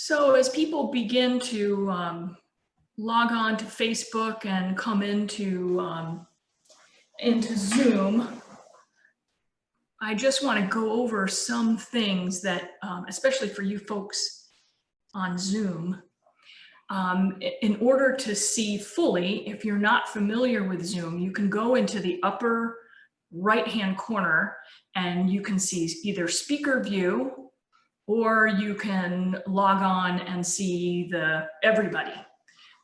So as people begin to log on to Facebook and come into Zoom, I just want to go over some things that, especially for you folks on Zoom, in order to see fully. If you're not familiar with Zoom, you can go into the upper right-hand corner and you can see either speaker view, or you can log on and see everybody.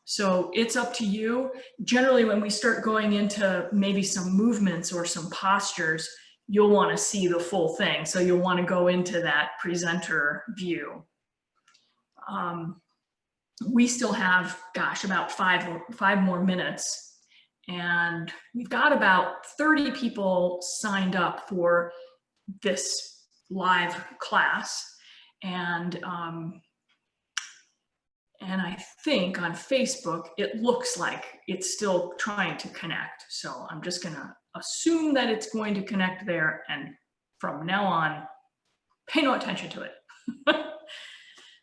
So it's up to you. Generally, when we start going into maybe some movements or some postures, you'll want to see the full thing. So you'll want to go into that presenter view. We still have, gosh, about five more minutes. And we've got about 30 people signed up for this live class. And I think on Facebook, it looks like it's still trying to connect. So I'm just gonna assume that it's going to connect there. And from now on, pay no attention to it.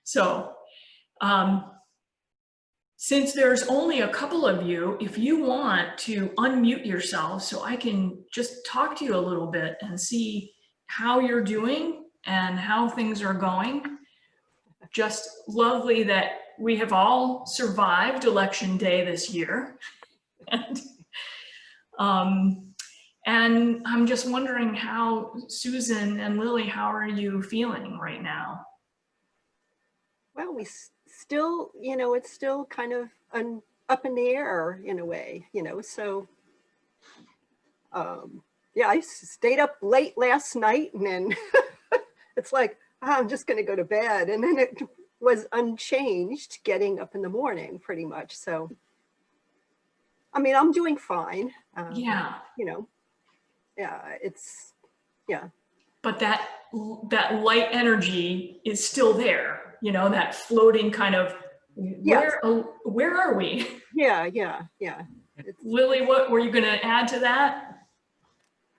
So since there's only a couple of you, if you want to unmute yourselves so I can just talk to you a little bit and see how you're doing and how things are going. Just lovely that we have all survived Election Day this year. And I'm just wondering how, Susan and Lily, how are you feeling right now? Well, we still, it's still kind of up in the air in a way, so yeah, I stayed up late last night and then it's like, I'm just going to go to bed. And then it was unchanged getting up in the morning pretty much. So, I mean, I'm doing fine. Yeah. Yeah, yeah. But that light energy is still there, that floating kind of, where are we? Yeah. Lily, what were you going to add to that?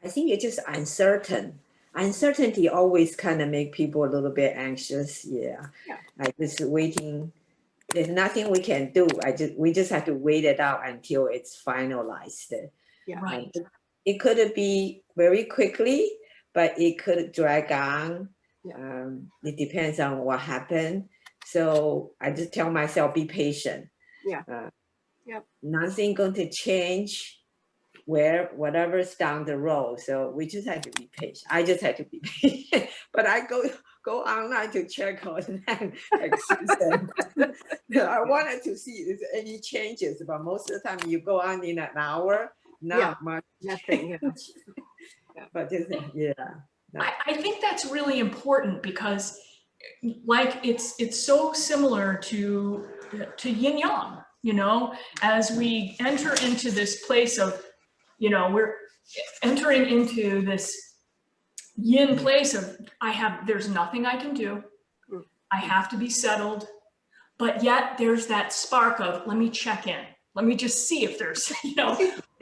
I think it's just uncertain. Uncertainty always kind of make people a little bit anxious. Yeah. Like just waiting. There's nothing we can do. We just have to wait it out until it's finalized. Yeah. Right. It could be very quickly, but it could drag on. Yeah. It depends on what happened. So I just tell myself, be patient. Yeah. Nothing going to change whatever's down the road. So we just have to be patient. I just have to be patient. But I go online to check on that. I wanted to see if there's any changes, but most of the time you go on in an hour, not much. Nothing. But just, yeah. I think that's really important because, like, it's so similar to yin yang. As we enter into this place of, we're entering into this yin place of, there's nothing I can do. I have to be settled, but yet there's that spark of, let me check in. Let me just see if there's,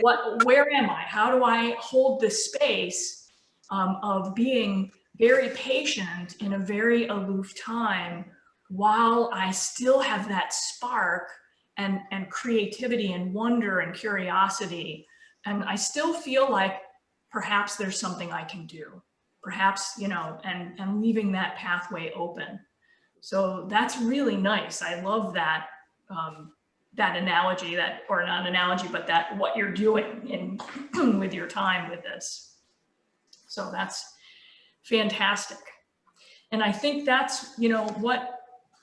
where am I? How do I hold this space of being very patient in a very aloof time while I still have that spark and creativity and wonder and curiosity. And I still feel like perhaps there's something I can do, perhaps, and leaving that pathway open. So that's really nice. I love that, that analogy, or not analogy, but that what you're doing with your time with this. So that's fantastic. And I think that's,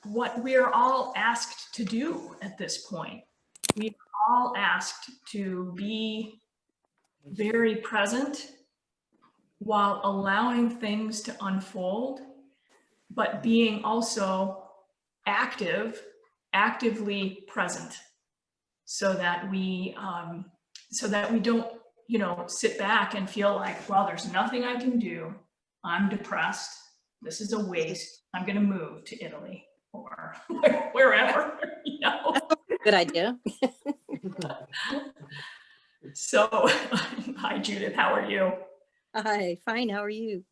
what we're all asked to do at this point. We're all asked to be very present while allowing things to unfold, but being also actively present, so that we don't, sit back and feel like, well, there's nothing I can do. I'm depressed. This is a waste. I'm going to move to Italy or wherever, Good idea. So, hi, Judith. How are you? Hi, fine. How are you?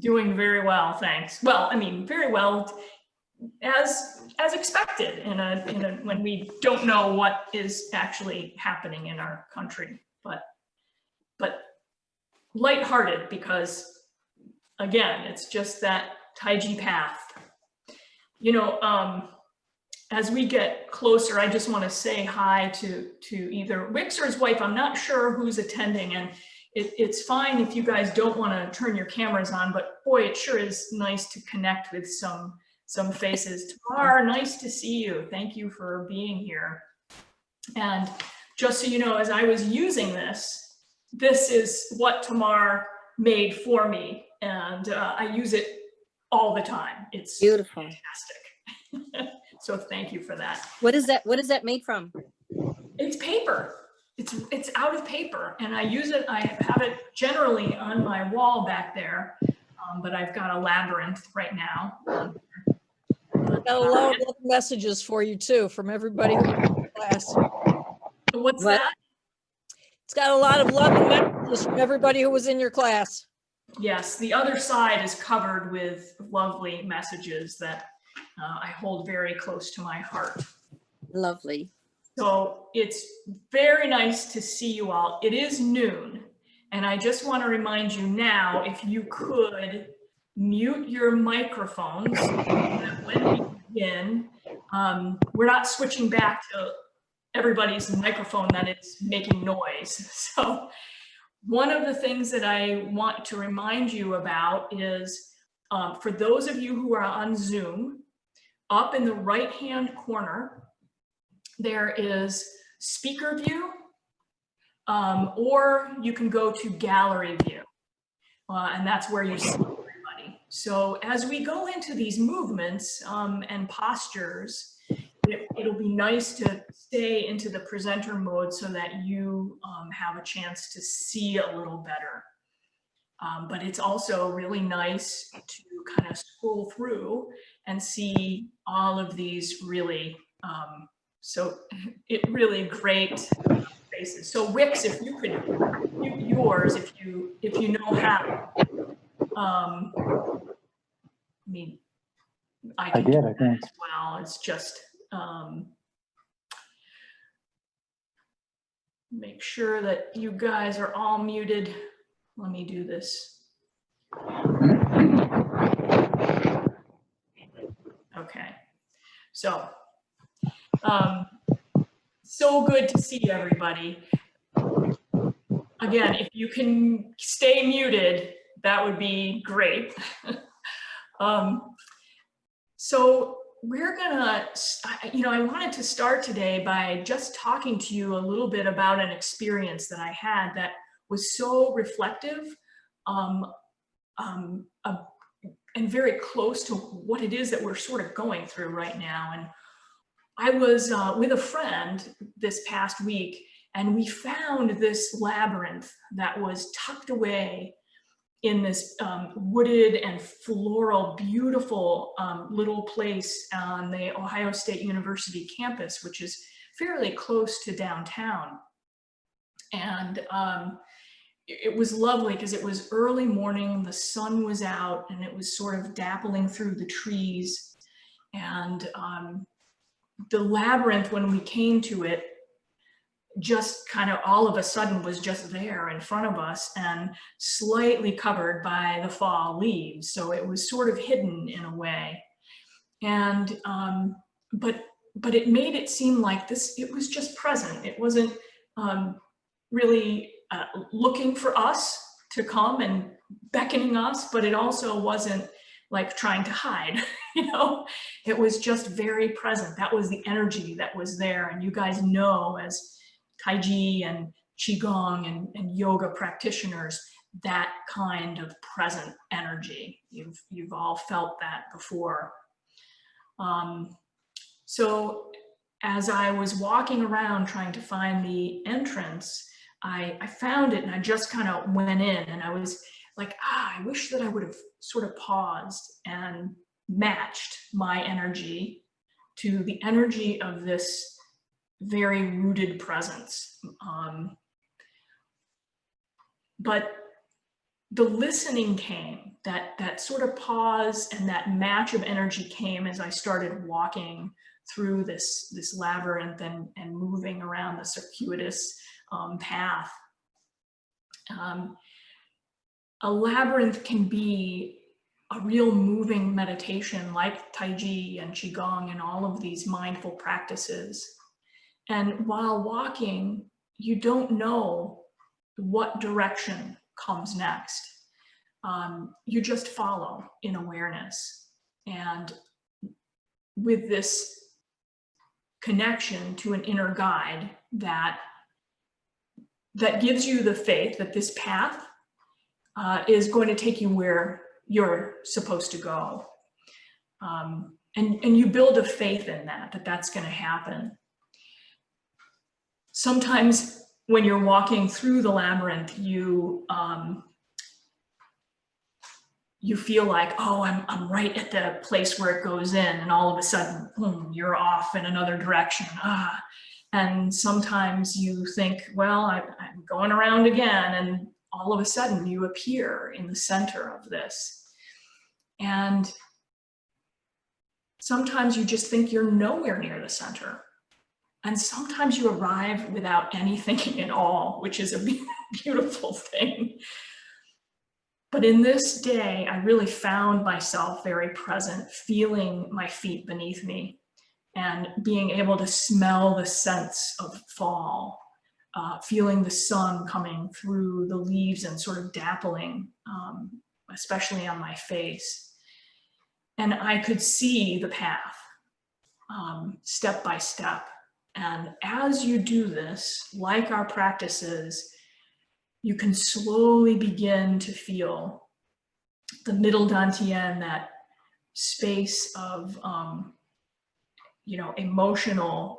Doing very well, thanks. Well, I mean, very well as expected in a when we don't know what is actually happening in our country, but lighthearted, because again, it's just that Tai Chi path. You know, as we get closer, I just want to say hi to either Wix or his wife. I'm not sure who's attending, and it's fine if you guys don't want to turn your cameras on, but boy, it sure is nice to connect with some faces. Tamar, nice to see you. Thank you for being here. And just so you know, as I was using this is what Tamar made for me, and I use it all the time. It's Beautiful. fantastic. So thank you for that. What is that? What is that made from? It's paper. It's out of paper, and I use it. I have it generally on my wall back there, but I've got a labyrinth right now. Got a lot of messages for you too from everybody who was in your class. What's What? that? It's got a lot of love and messages from everybody who was in your class. Yes, the other side is covered with lovely messages that I hold very close to my heart. Lovely. So it's very nice to see you all. It is noon, and I just want to remind you now, if you could mute your microphones so that when we begin, we're not switching back to everybody's microphone that is making noise. So one of the things that I want to remind you about is, for those of you who are on Zoom, up in the right-hand corner, there is speaker view, or you can go to gallery view, and that's where you see everybody. So as we go into these movements and postures, it'll be nice to stay into the presenter mode so that you have a chance to see a little better. But it's also really nice to kind of scroll through and see all of these really, really great faces. So Wix, if you could mute yours, if you know how. I mean, I did, I that think. as well. It's just make sure that you guys are all muted. Let me do this. Okay, so so good to see everybody. Again, if you can stay muted, that would be great. So we're gonna, I wanted to start today by just talking to you a little bit about an experience that I had that was so reflective and very close to what it is that we're sort of going through right now. And I was with a friend this past week, and we found this labyrinth that was tucked away in this wooded and floral, beautiful little place on the Ohio State University campus, which is fairly close to downtown. And it was lovely because it was early morning, the sun was out, and it was sort of dappling through the trees. And the labyrinth, when we came to it, just kind of all of a sudden was just there in front of us and slightly covered by the fall leaves. So it was sort of hidden in a way. And, but it made it seem like it was just present. It wasn't really looking for us to come and beckoning us, but it also wasn't like trying to hide, it was just very present. That was the energy that was there. And you guys know, as Tai Chi and Qigong and yoga practitioners, that kind of present energy. You've all felt that before. So as I was walking around trying to find the entrance, I found it, and I just kind of went in, and I was like, I wish that I would have sort of paused and matched my energy to the energy of this very rooted presence. But the listening came, that sort of pause and that match of energy came as I started walking through this labyrinth and moving around the circuitous path. A labyrinth can be a real moving meditation like Tai Chi and Qigong and all of these mindful practices. And while walking, you don't know what direction comes next. You just follow in awareness. And with this connection to an inner guide that gives you the faith that this path is going to take you where you're supposed to go. And you build a faith in that that's going to happen. Sometimes when you're walking through the labyrinth, you feel like, oh, I'm right at the place where it goes in, and all of a sudden, boom, you're off in another direction. And sometimes you think, well, I'm going around again, and all of a sudden you appear in the center of this. And sometimes you just think you're nowhere near the center. And sometimes you arrive without any thinking at all, which is a beautiful thing. But in this day, I really found myself very present, feeling my feet beneath me and being able to smell the scents of fall, feeling the sun coming through the leaves and sort of dappling, especially on my face. And I could see the path step by step. And as you do this, like our practices, you can slowly begin to feel the middle dantian, that space of, emotional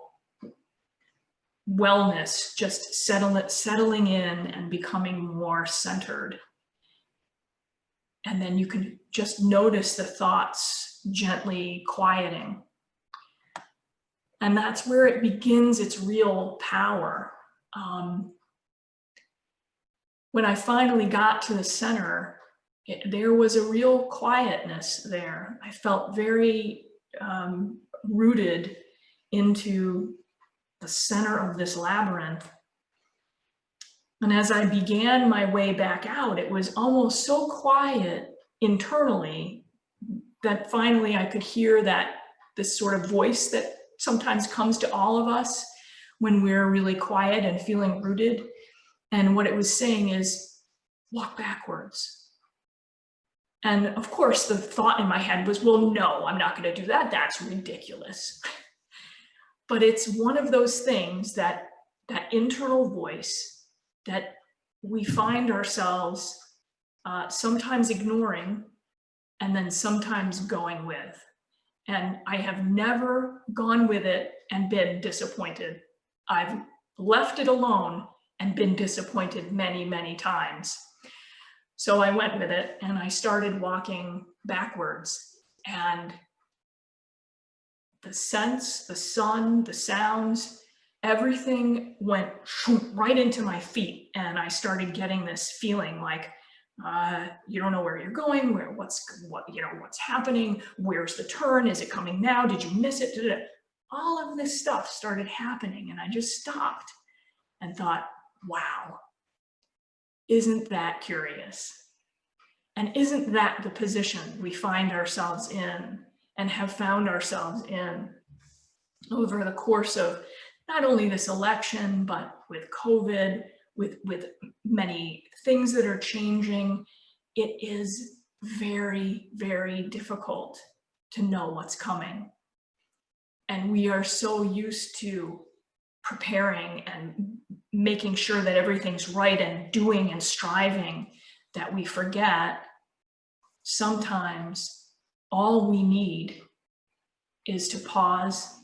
wellness, just settling in and becoming more centered. And then you can just notice the thoughts gently quieting. And that's where it begins its real power. When I finally got to the center, there was a real quietness there. I felt very rooted into the center of this labyrinth. And as I began my way back out, it was almost so quiet internally that finally I could hear this sort of voice that sometimes comes to all of us when we're really quiet and feeling rooted. And what it was saying is, walk backwards. And of course, the thought in my head was, well, no, I'm not going to do that. That's ridiculous. But it's one of those things that internal voice that we find ourselves sometimes ignoring and then sometimes going with. And I have never gone with it and been disappointed. I've left it alone and been disappointed many, many times. So I went with it and I started walking backwards, and the scents, the sun, the sounds, everything went right into my feet. And I started getting this feeling like, you don't know where you're going, what's happening, where's the turn, is it coming now, did you miss it? All of this stuff started happening, and I just stopped and thought, wow, isn't that curious? And isn't that the position we find ourselves in and have found ourselves in over the course of not only this election, but with COVID, with many things that are changing? It is very, very difficult to know what's coming. And we are so used to preparing and making sure that everything's right and doing and striving that we forget sometimes all we need is to pause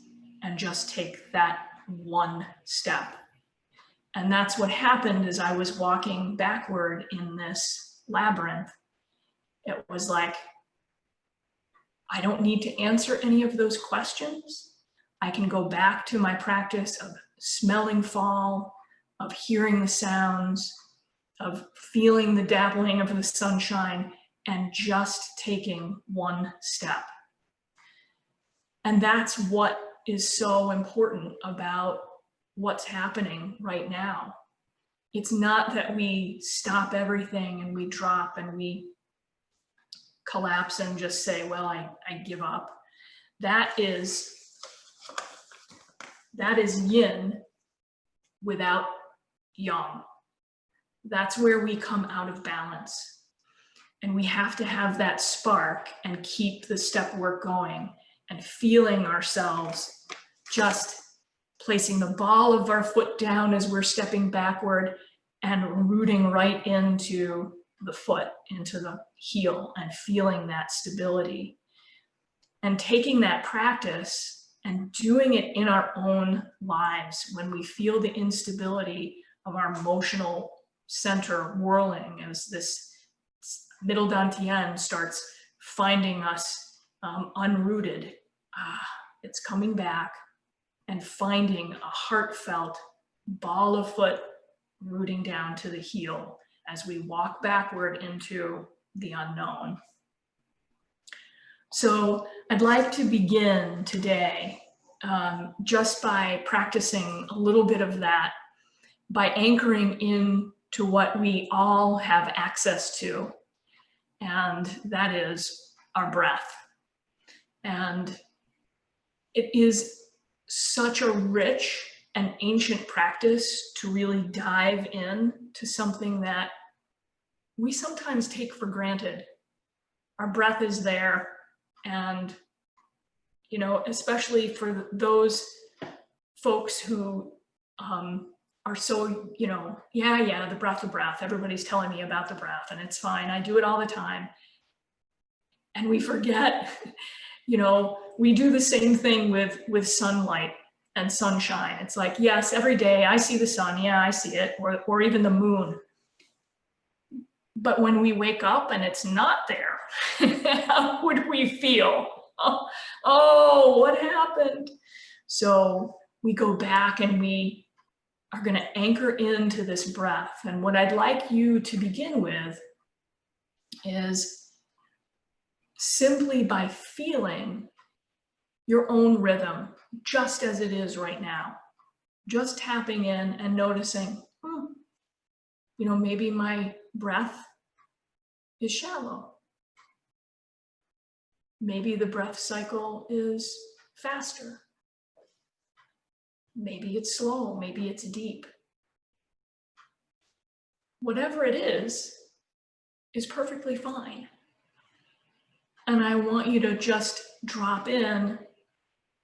and just take that one step. And that's what happened as I was walking backward in this labyrinth. It was like, I don't need to answer any of those questions. I can go back to my practice of smelling fall, of hearing the sounds, of feeling the dappling of the sunshine, and just taking one step. And that's what is so important about what's happening right now. It's not that we stop everything and we drop and we collapse and just say, well, I give up. That is yin without yang. That's where we come out of balance. And we have to have that spark and keep the step work going and feeling ourselves just placing the ball of our foot down as we're stepping backward and rooting right into the foot, into the heel, and feeling that stability. And taking that practice and doing it in our own lives when we feel the instability of our emotional center whirling as this middle dantian starts finding us unrooted. It's coming back and finding a heartfelt ball of foot rooting down to the heel as we walk backward into the unknown. So I'd like to begin today just by practicing a little bit of that, by anchoring in to what we all have access to, and that is our breath. And it is such a rich and ancient practice to really dive in to something that we sometimes take for granted. Our breath is there, and you know, especially for those folks who are so, you know, yeah, the breath, everybody's telling me about the breath and it's fine, I do it all the time. And we forget, you know, we do the same thing with sunlight and sunshine. It's like, yes, every day I see the sun, yeah, I see it, or even the moon. But when we wake up and it's not there, how would we feel? Oh, what happened? So we go back and we are going to anchor into this breath. And what I'd like you to begin with is simply by feeling your own rhythm, just as it is right now. Just tapping in and noticing, you know, maybe my breath is shallow. Maybe the breath cycle is faster. Maybe it's slow, maybe it's deep. Whatever it is perfectly fine. And I want you to just drop in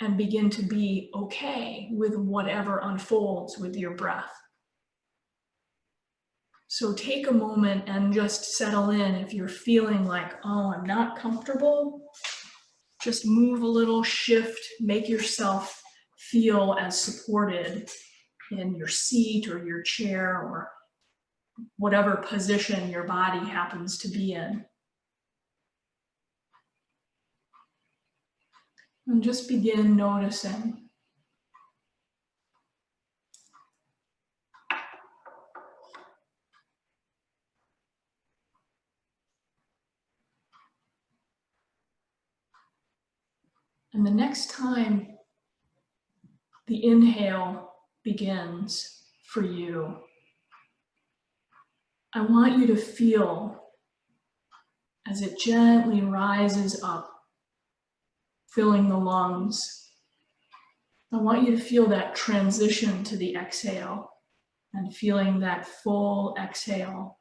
and begin to be okay with whatever unfolds with your breath. So take a moment and just settle in. If you're feeling like, oh, I'm not comfortable, just move a little, shift, make yourself feel as supported in your seat or your chair or whatever position your body happens to be in. And just begin noticing. And the next time the inhale begins for you, I want you to feel as it gently rises up, filling the lungs. I want you to feel that transition to the exhale and feeling that full exhale,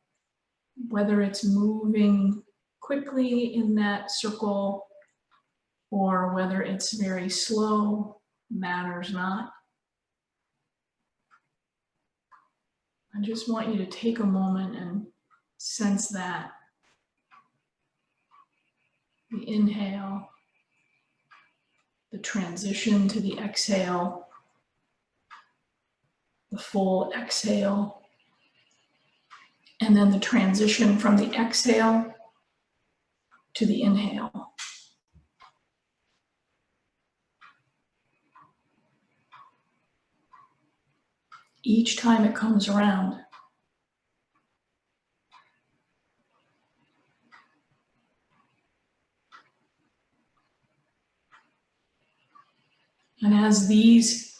whether it's moving quickly in that circle or whether it's very slow, matters not. I just want you to take a moment and sense that. The inhale, the transition to the exhale, the full exhale, and then the transition from the exhale to the inhale. Each time it comes around. And as these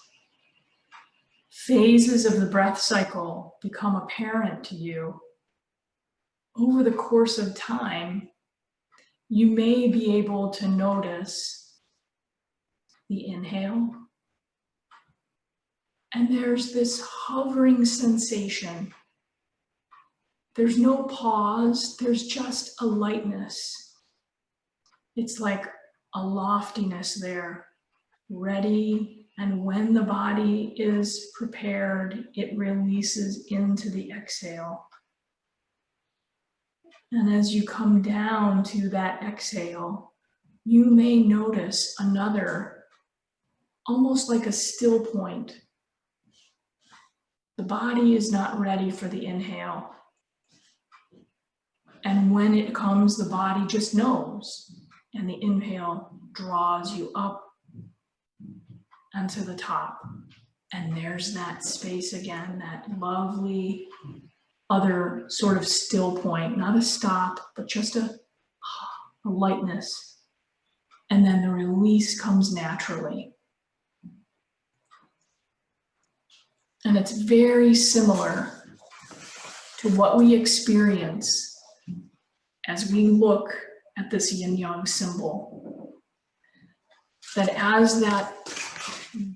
phases of the breath cycle become apparent to you, over the course of time, you may be able to notice the inhale. And there's this hovering sensation. There's no pause, there's just a lightness. It's like a loftiness there, ready, and when the body is prepared, it releases into the exhale. And as you come down to that exhale, you may notice another, almost like a still point. The body is not ready for the inhale. And when it comes, the body just knows. And the inhale draws you up and to the top. And there's that space again, that lovely other sort of still point, not a stop, but just a lightness. And then the release comes naturally. And it's very similar to what we experience as we look at this yin-yang symbol. That as that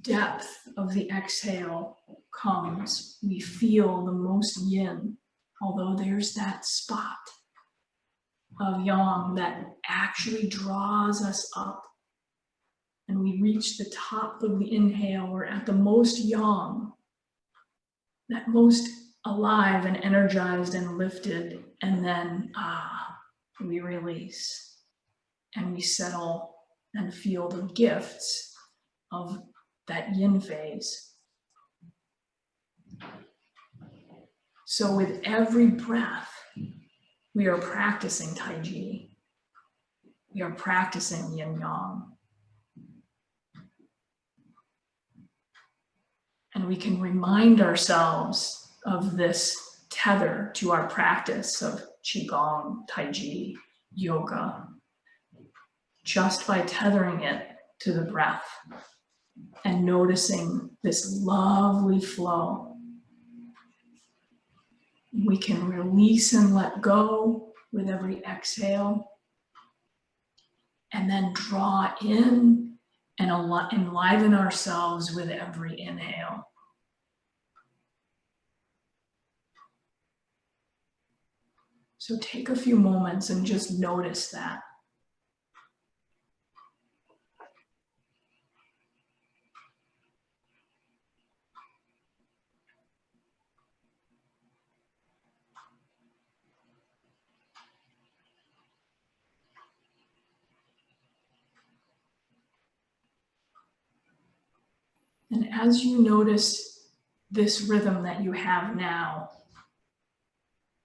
depth of the exhale comes, we feel the most yin, although there's that spot of yang that actually draws us up. And we reach the top of the inhale, we're at the most yang, that most alive and energized and lifted, and then we release and we settle and feel the gifts of that yin phase. So with every breath, we are practicing Tai Chi. We are practicing yin yang. And we can remind ourselves of this tether to our practice of Qigong, Tai Chi, yoga, just by tethering it to the breath and noticing this lovely flow. We can release and let go with every exhale, and then draw in and enliven ourselves with every inhale. So take a few moments and just notice that. And as you notice this rhythm that you have now,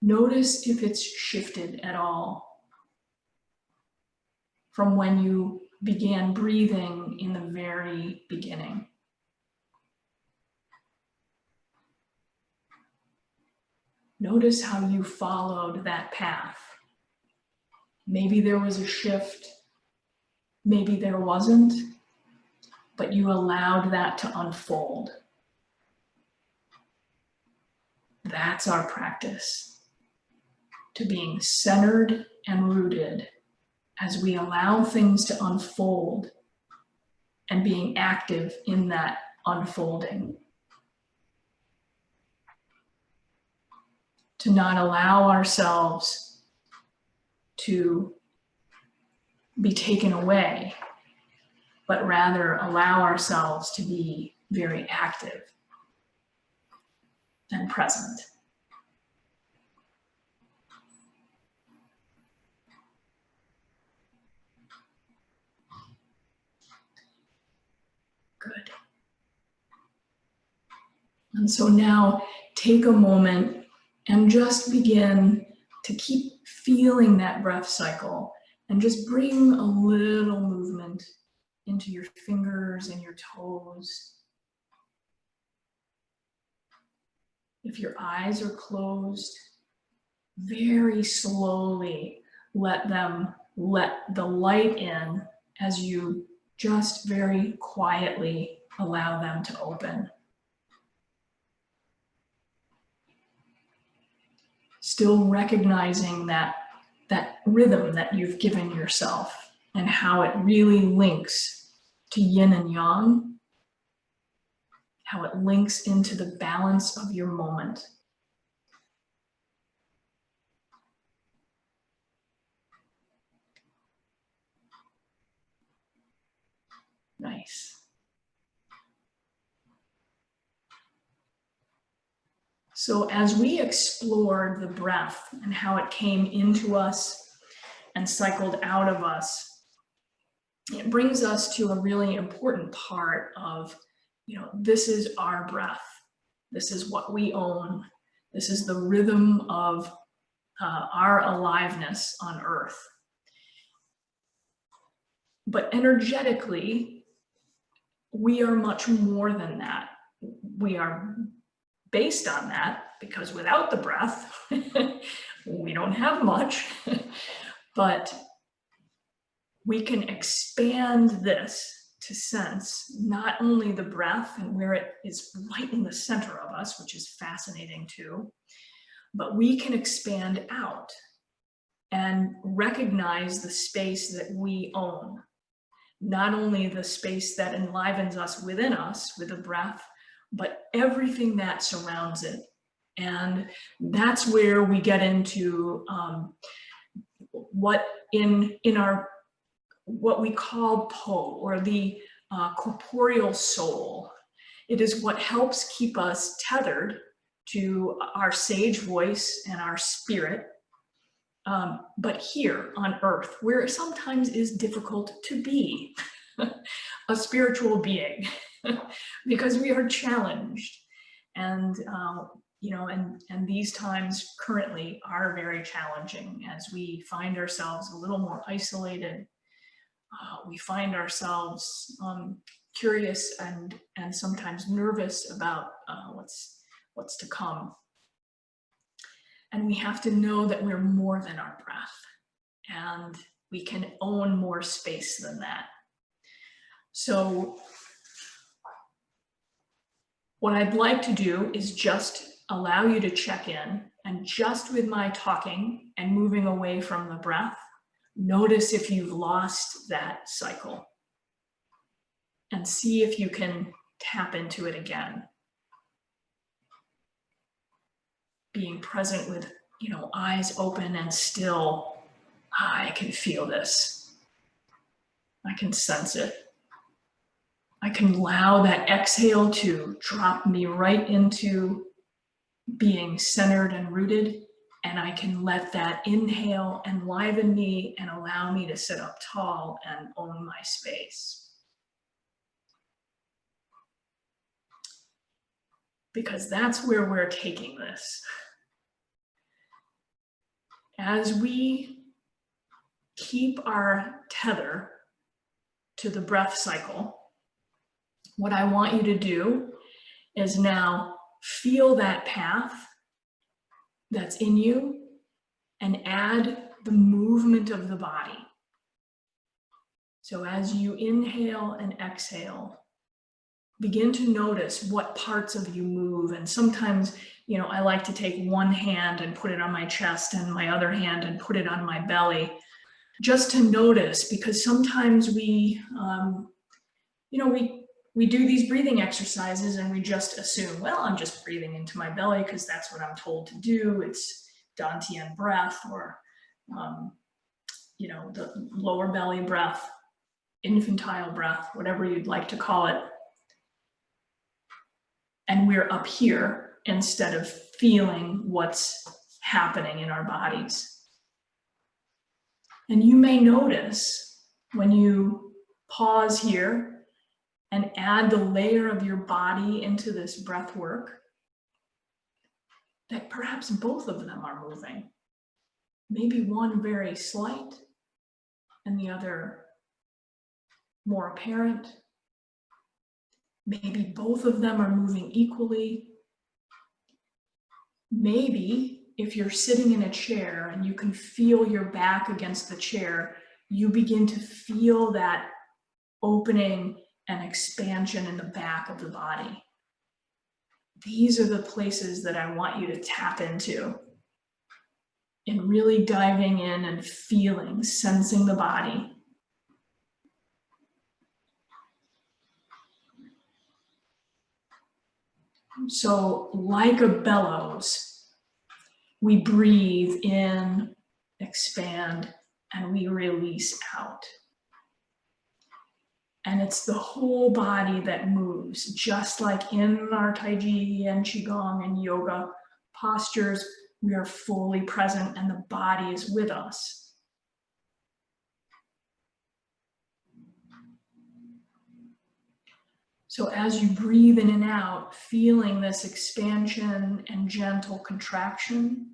notice if it's shifted at all from when you began breathing in the very beginning. Notice how you followed that path. Maybe there was a shift, maybe there wasn't, but you allowed that to unfold. That's our practice, to being centered and rooted as we allow things to unfold and being active in that unfolding. To not allow ourselves to be taken away, but rather allow ourselves to be very active and present. Good. And so now take a moment and just begin to keep feeling that breath cycle, and just bring a little movement into your fingers and your toes. If your eyes are closed, very slowly let the light in as you just very quietly allow them to open. Still recognizing that rhythm that you've given yourself and how it really links to yin and yang, how it links into the balance of your moment. Nice. So as we explored the breath and how it came into us and cycled out of us, it brings us to a really important part of, this is our breath. This is what we own. This is the rhythm of our aliveness on earth. But energetically, we are much more than that. We are based on that, because without the breath, we don't have much. But we can expand this to sense not only the breath and where it is right in the center of us, which is fascinating too, but we can expand out and recognize the space that we own. Not only the space that enlivens us within us with the breath, but everything that surrounds it. And that's where we get into what we call Po, or the corporeal soul. It is what helps keep us tethered to our sage voice and our spirit, but here on earth, where it sometimes is difficult to be a spiritual being because we are challenged, and and these times currently are very challenging as we find ourselves a little more isolated. We find ourselves curious and sometimes nervous about what's to come. And we have to know that we're more than our breath, and we can own more space than that. So what I'd like to do is just allow you to check in, and just with my talking and moving away from the breath, notice if you've lost that cycle and see if you can tap into it again. Being present with, eyes open and still, I can feel this. I can sense it. I can allow that exhale to drop me right into being centered and rooted, and I can let that inhale enliven me and allow me to sit up tall and own my space. Because that's where we're taking this. As we keep our tether to the breath cycle, what I want you to do is now feel that path that's in you and add the movement of the body. So as you inhale and exhale, begin to notice what parts of you move. And sometimes, I like to take one hand and put it on my chest and my other hand and put it on my belly, just to notice, because sometimes we do these breathing exercises and we just assume, well, I'm just breathing into my belly because that's what I'm told to do. It's Dantian breath, or, the lower belly breath, infantile breath, whatever you'd like to call it. And we're up here instead of feeling what's happening in our bodies. And you may notice when you pause here and add the layer of your body into this breath work, that perhaps both of them are moving. Maybe one very slight and the other more apparent. Maybe both of them are moving equally. Maybe if you're sitting in a chair and you can feel your back against the chair, you begin to feel that opening and expansion in the back of the body. These are the places that I want you to tap into, and really diving in and feeling, sensing the body. So like a bellows, we breathe in, expand, and we release out. And it's the whole body that moves, just like in our Tai Chi and Qigong and yoga postures, we are fully present and the body is with us. So as you breathe in and out, feeling this expansion and gentle contraction,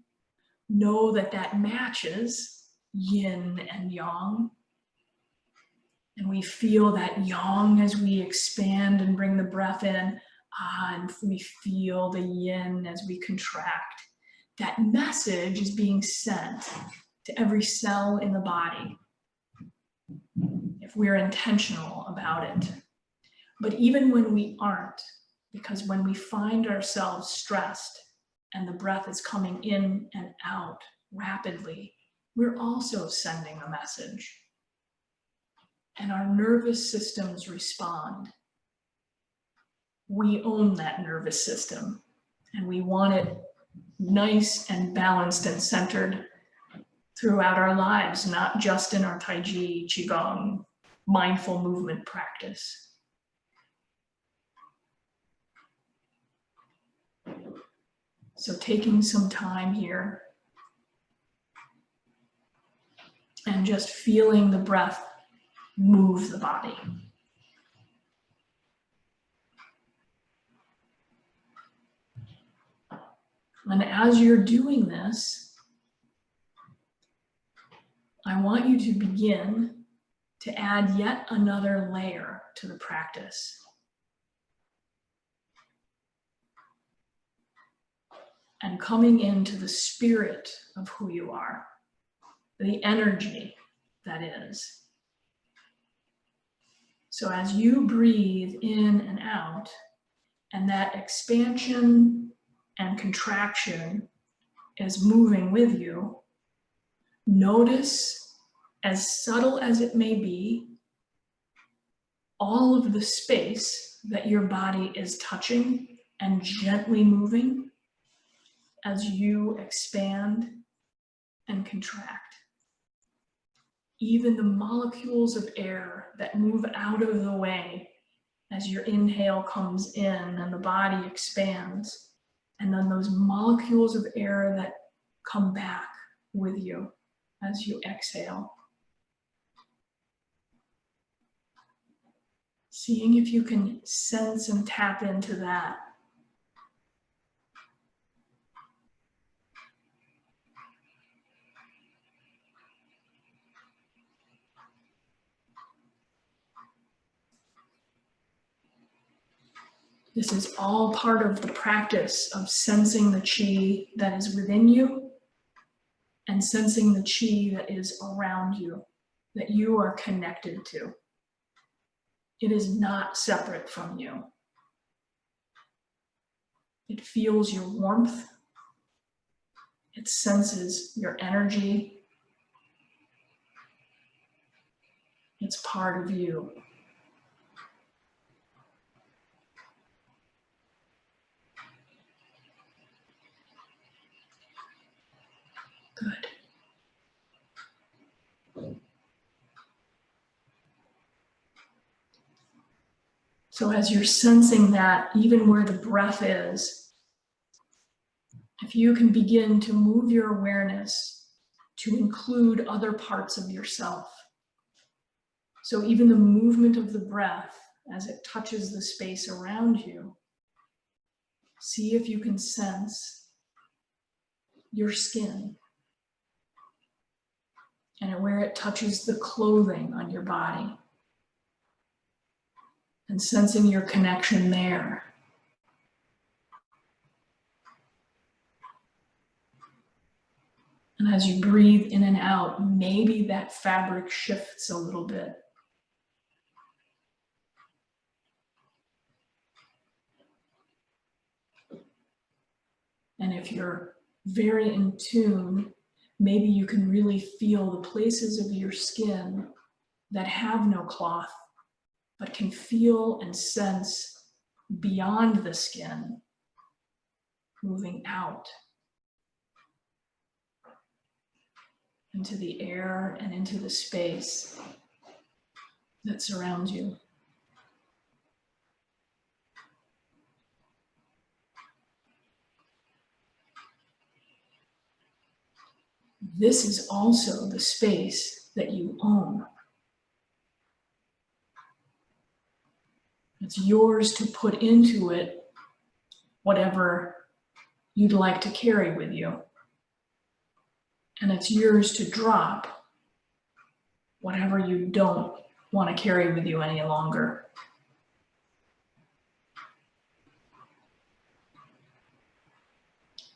know that that matches yin and yang. And we feel that yang as we expand and bring the breath in, and we feel the yin as we contract. That message is being sent to every cell in the body, if we're intentional about it. But even when we aren't, because when we find ourselves stressed and the breath is coming in and out rapidly, we're also sending a message. And our nervous systems respond. We own that nervous system, and we want it nice and balanced and centered throughout our lives, not just in our Tai Chi, Qigong, mindful movement practice. So taking some time here and just feeling the breath move the body. And as you're doing this, I want you to begin to add yet another layer to the practice. And coming into the spirit of who you are, the energy that is. So as you breathe in and out, and that expansion and contraction is moving with you, notice, as subtle as it may be, all of the space that your body is touching and gently moving as you expand and contract. Even the molecules of air that move out of the way as your inhale comes in and the body expands, and then those molecules of air that come back with you as you exhale. Seeing if you can sense and tap into that. This is all part of the practice of sensing the chi that is within you and sensing the chi that is around you, that you are connected to. It is not separate from you. It feels your warmth. It senses your energy. It's part of you. Good. So as you're sensing that, even where the breath is, if you can begin to move your awareness to include other parts of yourself. So even the movement of the breath as it touches the space around you, see if you can sense your skin and where it touches the clothing on your body. And sensing your connection there. And as you breathe in and out, maybe that fabric shifts a little bit. And if you're very in tune, maybe you can really feel the places of your skin that have no cloth, but can feel and sense beyond the skin, moving out into the air and into the space that surrounds you. This is also the space that you own. It's yours to put into it whatever you'd like to carry with you. And it's yours to drop whatever you don't want to carry with you any longer.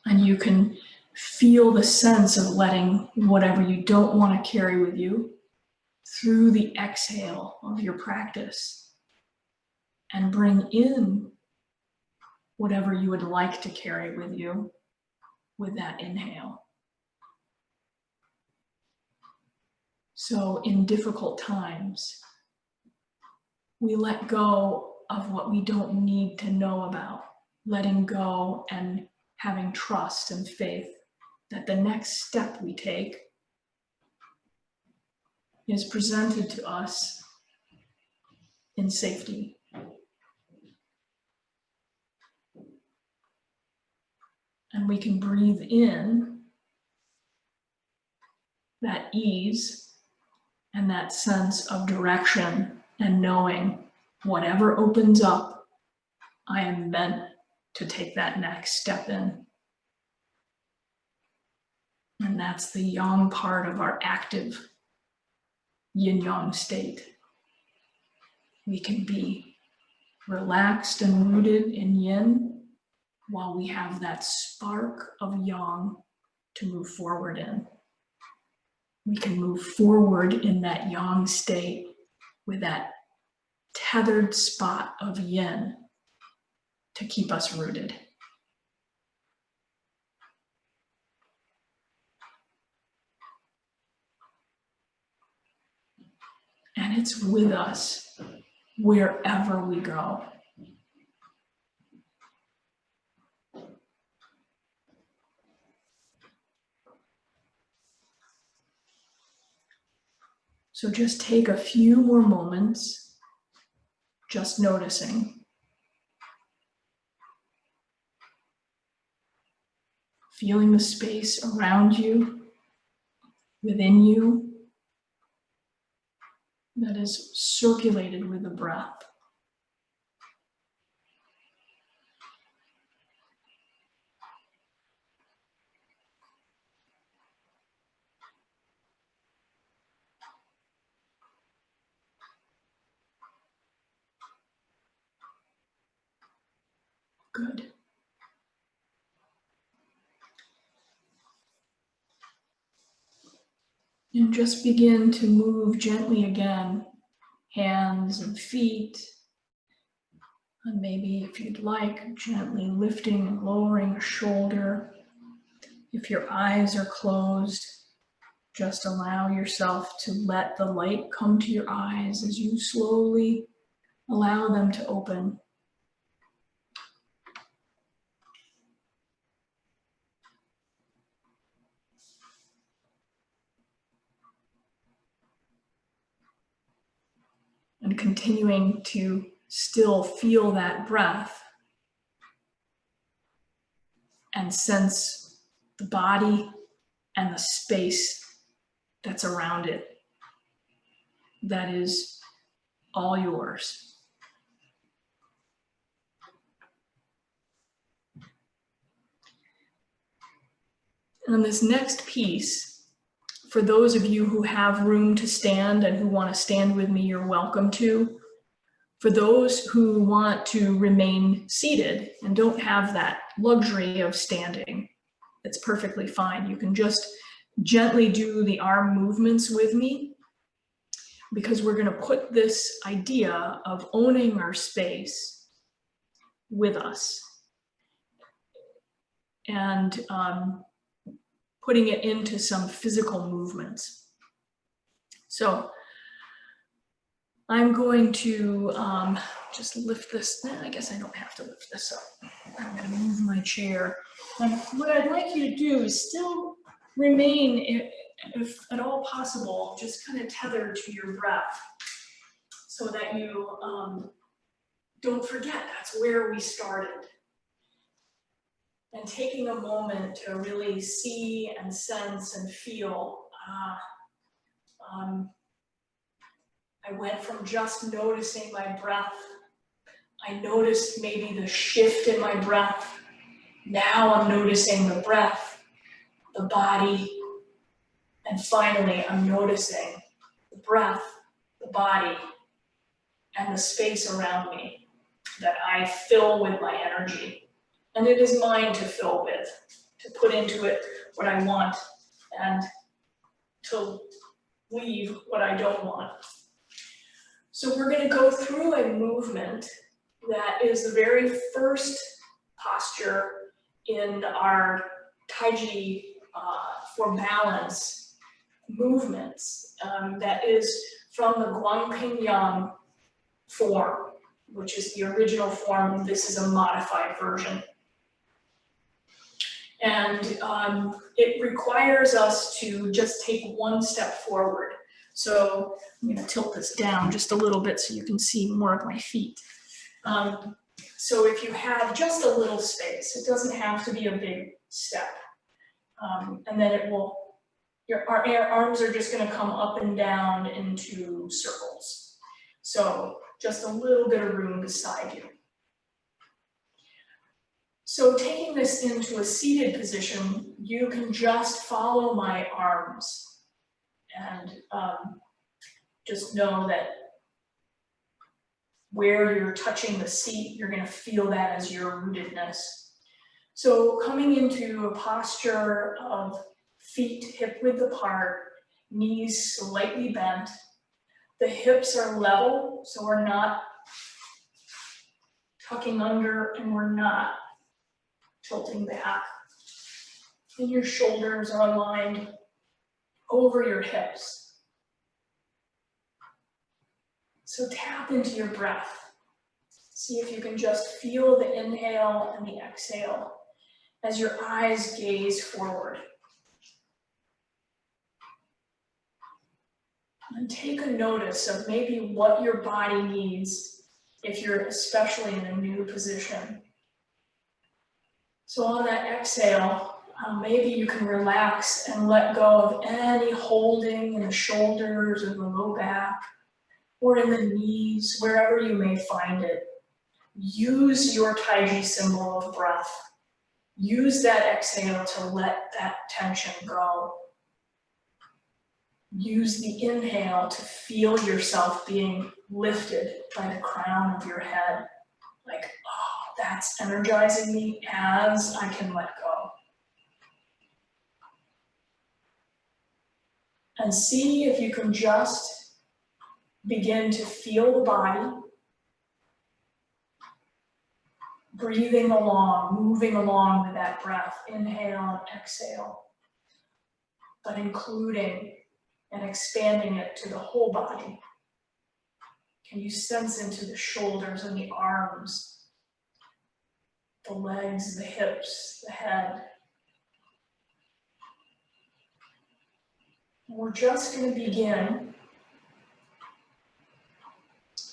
And you can feel the sense of letting whatever you don't want to carry with you through the exhale of your practice, and bring in whatever you would like to carry with you with that inhale. So in difficult times, we let go of what we don't need to know about, letting go and having trust and faith that the next step we take is presented to us in safety. And we can breathe in that ease and that sense of direction and knowing whatever opens up, I am meant to take that next step in. And that's the yang part of our active yin-yang state. We can be relaxed and rooted in yin while we have that spark of yang to move forward in. We can move forward in that yang state with that tethered spot of yin to keep us rooted. And it's with us wherever we go. So just take a few more moments, just noticing. Feeling the space around you, within you, that is circulated with the breath. Good. And just begin to move gently again, hands and feet. And maybe if you'd like, gently lifting and lowering a shoulder. If your eyes are closed, just allow yourself to let the light come to your eyes as you slowly allow them to open. And continuing to still feel that breath and sense the body and the space that's around it. That is all yours. And this next piece, for those of you who have room to stand and who want to stand with me, you're welcome to. For those who want to remain seated and don't have that luxury of standing, it's perfectly fine. You can just gently do the arm movements with me, because we're going to put this idea of owning our space with us. and putting it into some physical movements. So I'm going to just lift this. I guess I don't have to lift this up. I'm going to move my chair. And what I'd like you to do is still remain, if at all possible, just kind of tethered to your breath so that you don't forget that's where we started. And taking a moment to really see and sense and feel. I went from just noticing my breath. I noticed maybe the shift in my breath. Now I'm noticing the breath, the body, and finally I'm noticing the breath, the body, and the space around me that I fill with my energy. And it is mine to fill with, to put into it what I want and to leave what I don't want. So we're going to go through a movement that is the very first posture in our Tai Chi for balance movements that is from the Guangping Yang form, which is the original form. This is a modified version. And it requires us to just take one step forward. So I'm going to tilt this down just a little bit so you can see more of my feet. So if you have just a little space, it doesn't have to be a big step. And then it will, our arms are just going to come up and down into circles. So just a little bit of room beside you. So taking this into a seated position, you can just follow my arms and just know that where you're touching the seat, you're going to feel that as your rootedness. So coming into a posture of feet hip width apart, knees slightly bent, the hips are level, so we're not tucking under and we're not tilting back. And your shoulders are aligned over your hips. So tap into your breath. See if you can just feel the inhale and the exhale as your eyes gaze forward. And take a notice of maybe what your body needs if you're especially in a new position. So on that exhale, maybe you can relax and let go of any holding in the shoulders or the low back or in the knees, wherever you may find it. Use your Tai Chi symbol of breath. Use that exhale to let that tension go. Use the inhale to feel yourself being lifted by the crown of your head. Like, oh, that's energizing me as I can let go. And see if you can just begin to feel the body, breathing along, moving along with that breath, inhale and exhale, but including and expanding it to the whole body. Can you sense into the shoulders and the arms, the legs, the hips, the head? And we're just going to begin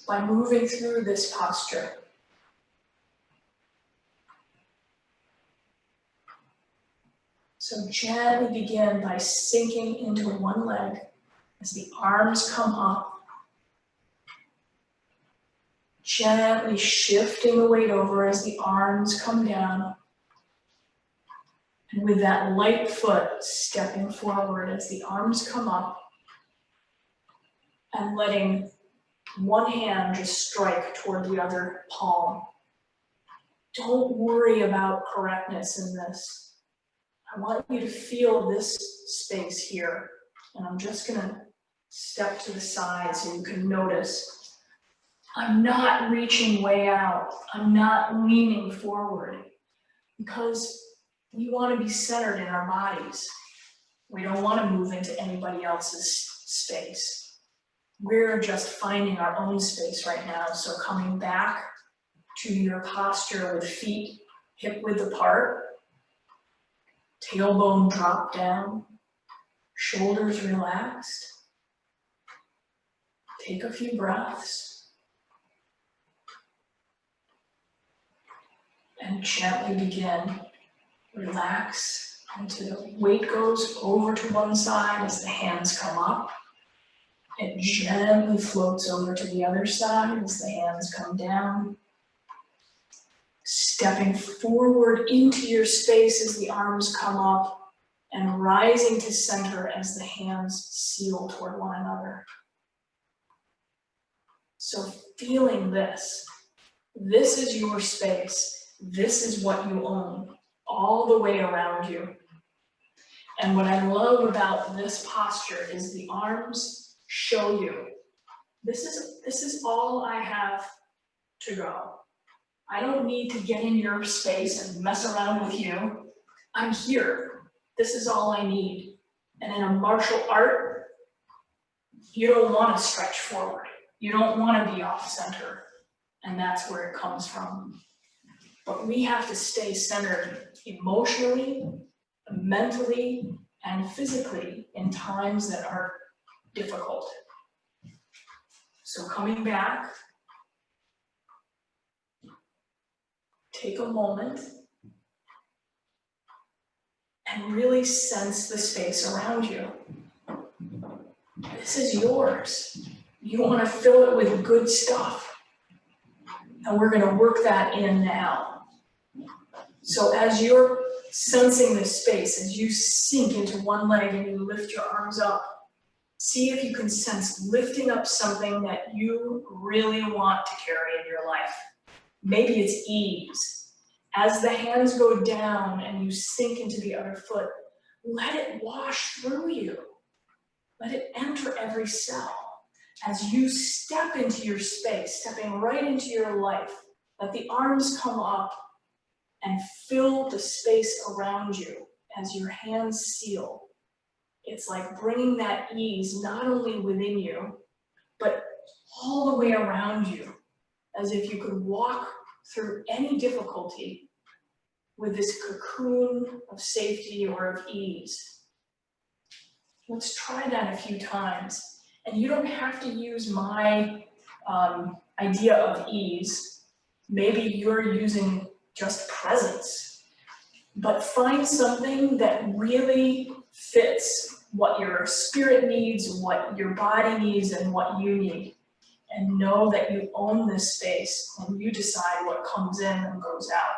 by moving through this posture. So gently begin by sinking into one leg as the arms come up. Gently shifting the weight over as the arms come down. And with that light foot stepping forward as the arms come up and letting one hand just strike toward the other palm. Don't worry about correctness in this. I want you to feel this space here. And I'm just gonna step to the side so you can notice. I'm not reaching way out. I'm not leaning forward because We want to be centered in our bodies. We don't want to move into anybody else's space. We're just finding our own space right now. So coming back to your posture with feet hip width apart, tailbone drop down, shoulders relaxed. Take a few breaths. And gently begin. Relax until the weight goes over to one side as the hands come up. It gently floats over to the other side as the hands come down. Stepping forward into your space as the arms come up and rising to center as the hands seal toward one another. So feeling this is your space. This is what you own all the way around you. And what I love about this posture is the arms show you, this is all I have to go. I don't need to get in your space and mess around with you. I'm here. This is all I need. And in a martial art, you don't want to stretch forward. You don't want to be off center. And that's where it comes from. But we have to stay centered emotionally, mentally, and physically in times that are difficult. So coming back, take a moment and really sense the space around you. This is yours. You want to fill it with good stuff. And we're going to work that in now. So as you're sensing this space, as you sink into one leg and you lift your arms up, see if you can sense lifting up something that you really want to carry in your life. Maybe it's ease. As the hands go down and you sink into the other foot, let it wash through you. Let it enter every cell. As you step into your space, stepping right into your life, let the arms come up and fill the space around you as your hands seal. It's like bringing that ease not only within you, but all the way around you, as if you could walk through any difficulty with this cocoon of safety or of ease. Let's try that a few times. And you don't have to use my idea of ease. Maybe you're using just presence, but find something that really fits what your spirit needs, what your body needs, and what you need. And know that you own this space and you decide what comes in and goes out.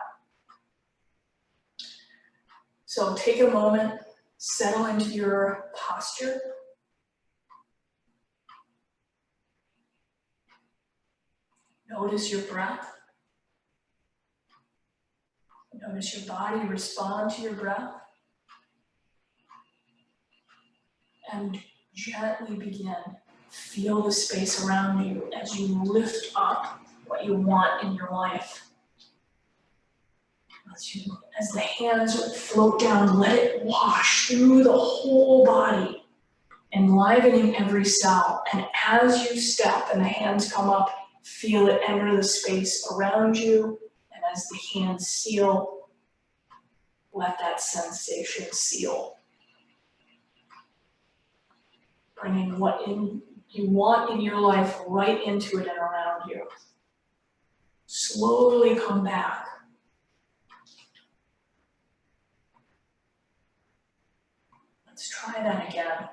So take a moment, settle into your posture. Notice your breath. Notice your body respond to your breath. And gently begin. Feel the space around you as you lift up what you want in your life. As the hands float down, let it wash through the whole body, enlivening every cell. And as you step and the hands come up, feel it enter the space around you. And as the hands seal, let that sensation seal. Bringing what you want in your life right into it and around you. Slowly come back. Let's try that again.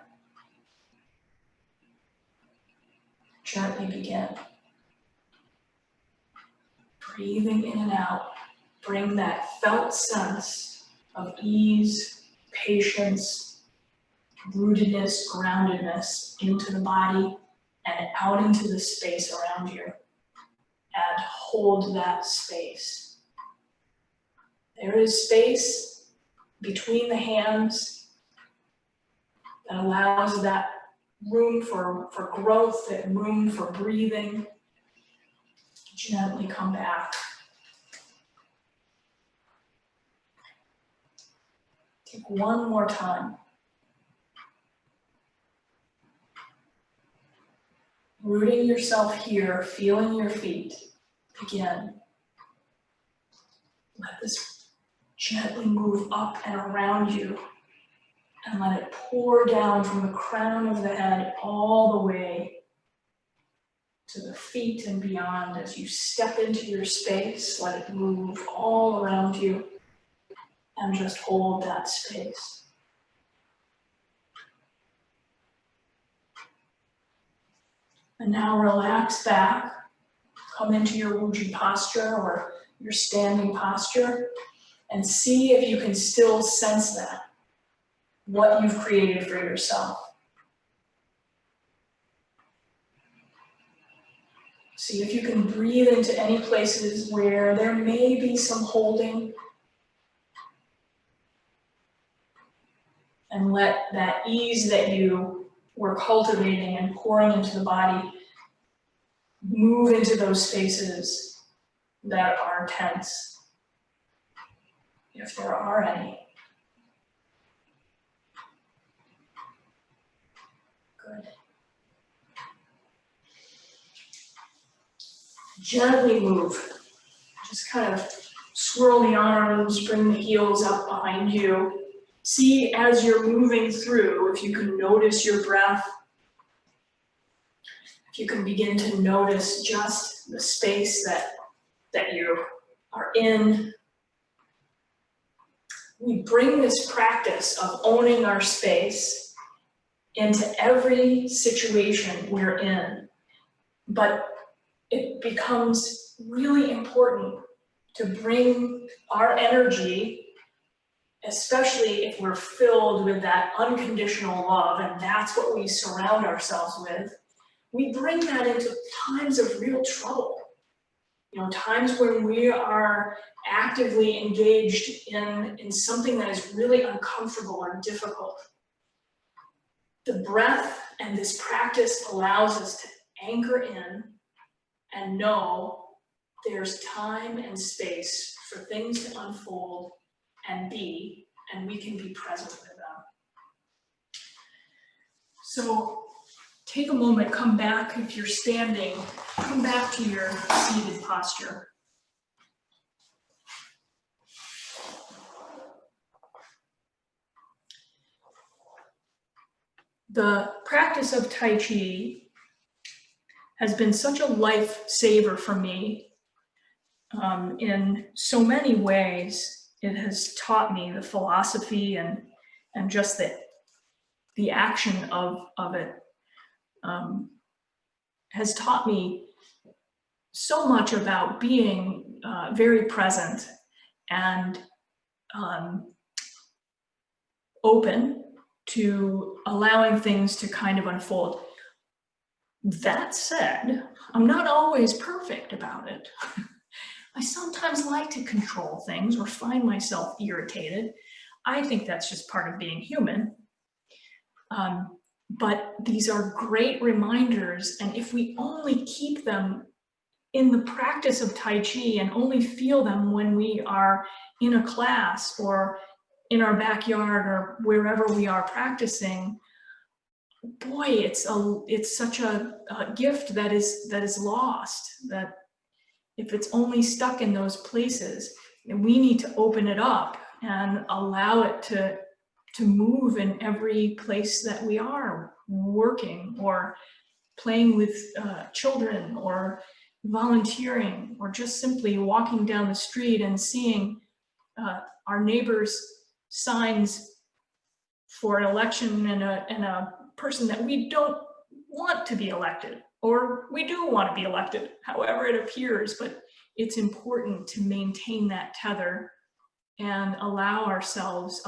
Gently begin. Breathing in and out. Bring that felt sense of ease, patience, rootedness, groundedness into the body and out into the space around you. And hold that space. There is space between the hands that allows that room for growth and room for breathing. Gently come back. Take one more time. Rooting yourself here, feeling your feet. Again. Let this gently move up and around you, and let it pour down from the crown of the head all the way to the feet and beyond. As you step into your space, let it move all around you and just hold that space. And now relax back, come into your Wujin posture or your standing posture, and see if you can still sense that, what you've created for yourself. See if you can breathe into any places where there may be some holding, and let that ease that you were cultivating and pouring into the body move into those spaces that are tense, if there are any. Good. Gently move. Just kind of swirl the arms, bring the heels up behind you. See as you're moving through, if you can notice your breath, if you can begin to notice just the space that you are in. We bring this practice of owning our space into every situation we're in, but it becomes really important to bring our energy, especially if we're filled with that unconditional love, and that's what we surround ourselves with. We bring that into times of real trouble. You know, times when we are actively engaged in something that is really uncomfortable or difficult. The breath and this practice allows us to anchor in and know there's time and space for things to unfold and be, and we can be present with them. So take a moment, come back if you're standing, come back to your seated posture. The practice of Tai Chi has been such a lifesaver for me in so many ways. It has taught me the philosophy and just the action of it has taught me so much about being very present and open to allowing things to kind of unfold. That said, I'm not always perfect about it. I sometimes like to control things or find myself irritated. I think that's just part of being human. But these are great reminders, and if we only keep them in the practice of Tai Chi and only feel them when we are in a class or in our backyard or wherever we are practicing, boy, it's such a gift that is lost. That if it's only stuck in those places, we need to open it up and allow it to move in every place that we are working or playing with children or volunteering or just simply walking down the street and seeing our neighbors' signs for an election and a person that we don't want to be elected, or we do want to be elected, however it appears, but it's important to maintain that tether and allow ourselves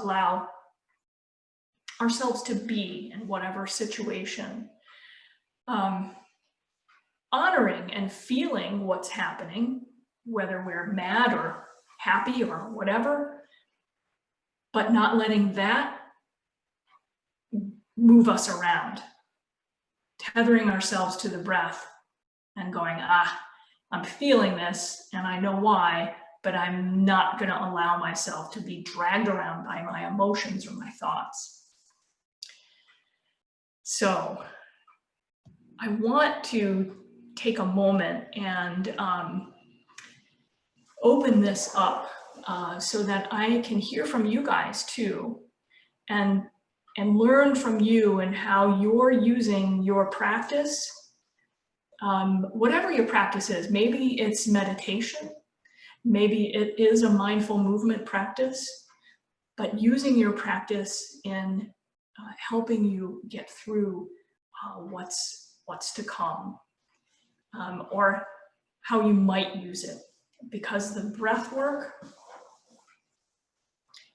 to be in whatever situation. Honoring and feeling what's happening, whether we're mad or happy or whatever, but not letting that move us around. Tethering ourselves to the breath and going, I'm feeling this and I know why, but I'm not going to allow myself to be dragged around by my emotions or my thoughts. So I want to take a moment and open this up so that I can hear from you guys too, and learn from you and how you're using your practice, whatever your practice is. Maybe it's meditation, maybe it is a mindful movement practice, but using your practice in helping you get through what's to come, or how you might use it, because the breath work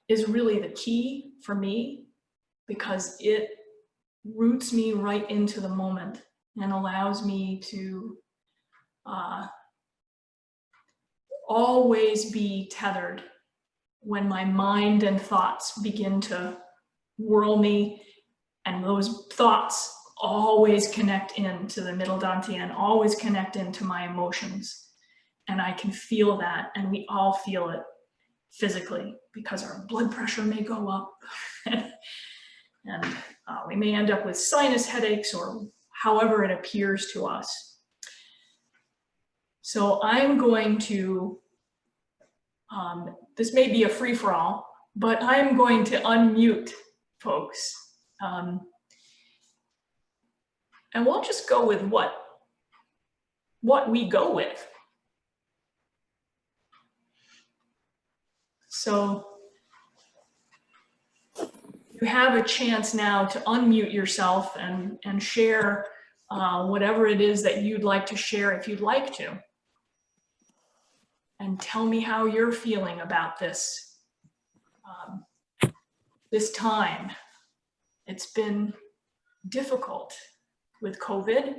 is really the key for me, because it roots me right into the moment and allows me to always be tethered when my mind and thoughts begin to whirl me, and those thoughts always connect into the middle dantian, always connect into my emotions, and I can feel that, and we all feel it physically, because our blood pressure may go up and we may end up with sinus headaches, or however it appears to us. So I'm going to, this may be a free-for-all, but I'm going to unmute folks. And we'll just go with what we go with. So you have a chance now to unmute yourself and share whatever it is that you'd like to share, if you'd like to. And tell me how you're feeling about this, this time. It's been difficult with COVID,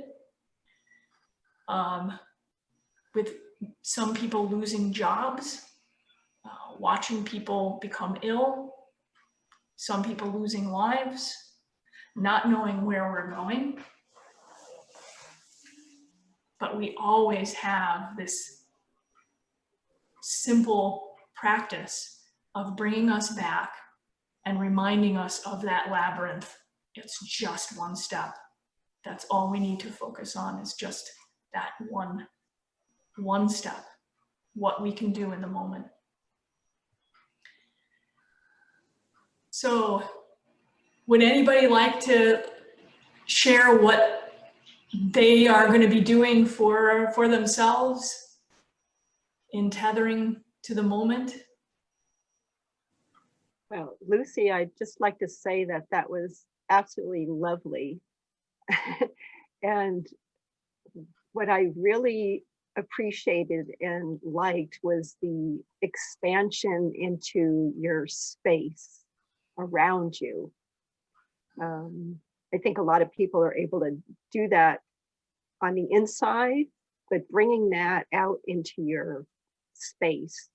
with some people losing jobs, watching people become ill, some people losing lives, not knowing where we're going. But we always have this simple practice of bringing us back and reminding us of that labyrinth. It's just one step. That's all we need to focus on, is just that one step, what we can do in the moment. So would anybody like to share what they are going to be doing for themselves in tethering to the moment? Well, Lucy, I'd just like to say that that was absolutely lovely. And what I really appreciated and liked was the expansion into your space around you. I think a lot of people are able to do that on the inside, but bringing that out into your space,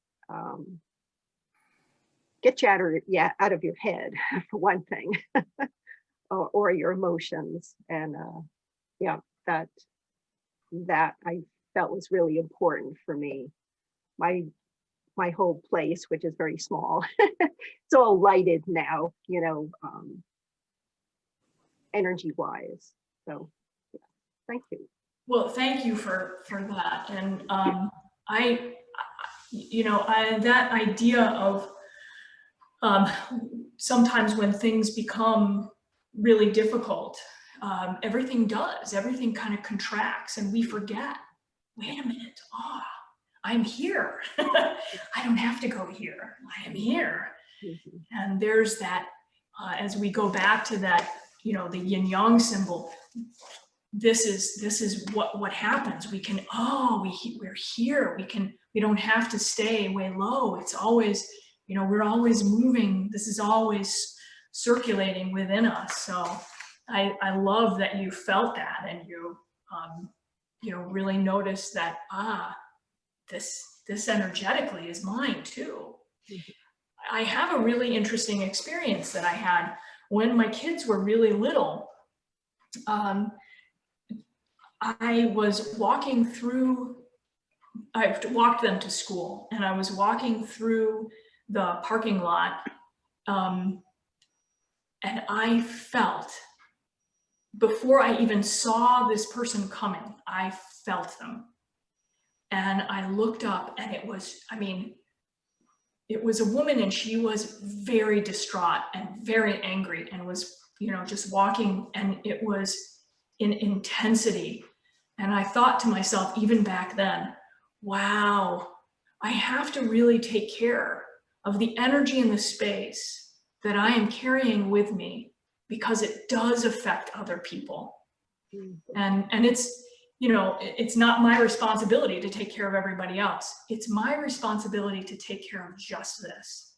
get you out of your head, for one thing, or your emotions. And yeah, that I felt was really important for me. My whole place, which is very small, it's all lighted now, energy wise. So yeah, thank you. Well, thank you for that. And that idea of sometimes when things become really difficult, everything kind of contracts, and we forget, wait a minute, I'm here. I don't have to go here. I am here. Mhm. And there's that, as we go back to that, the yin yang symbol, this is what happens. We can, we're here. We don't have to stay way low. It's always, we're always moving. This is always circulating within us. So I love that you felt that, and you really noticed that, this energetically is mine too. I have a really interesting experience that I had when my kids were really little. I was walking through I've walked them to school, and I was walking through the parking lot, and I felt, before I even saw this person coming, I felt them. And I looked up, and it was, I mean, it was a woman, and she was very distraught and very angry, and was, you know, just walking, and it was in intensity. And I thought to myself, even back then, wow, I have to really take care of the energy in the space that I am carrying with me, because it does affect other people. And it's, you know, it's not my responsibility to take care of everybody else. It's my responsibility to take care of just this.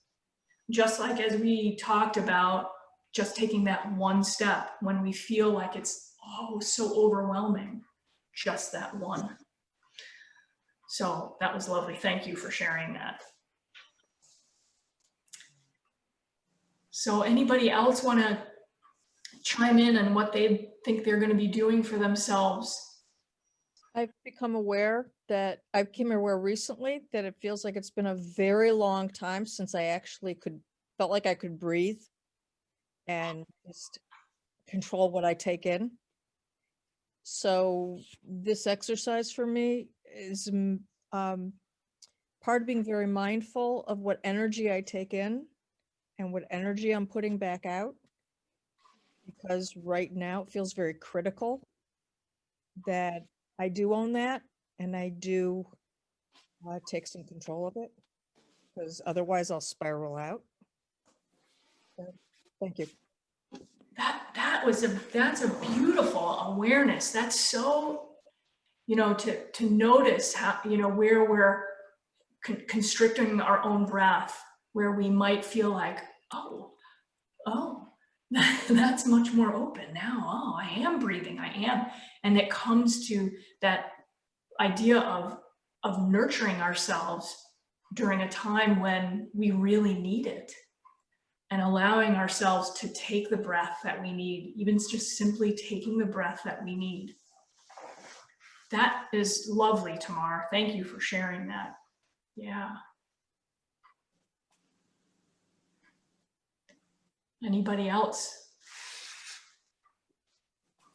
Just like as we talked about, just taking that one step when we feel like it's, oh, so overwhelming, just that one. So that was lovely. Thank you for sharing that. So anybody else want to chime in on what they think they're going to be doing for themselves? I've become aware that I became aware recently that it feels like it's been a very long time since I actually felt like I could breathe and just control what I take in. So this exercise for me is part of being very mindful of what energy I take in and what energy I'm putting back out. Because right now it feels very critical that I do own that, and I do take some control of it, because otherwise I'll spiral out. So, thank you. That's a beautiful awareness. That's so, you know, to notice how, you know, where we're constricting our own breath, where we might feel like, oh, that's much more open now. Oh, I am breathing, I am. And it comes to that idea of nurturing ourselves during a time when we really need it, and allowing ourselves to take the breath that we need, even just simply taking the breath that we need. That is lovely, Tamar. Thank you for sharing that. Yeah. Anybody else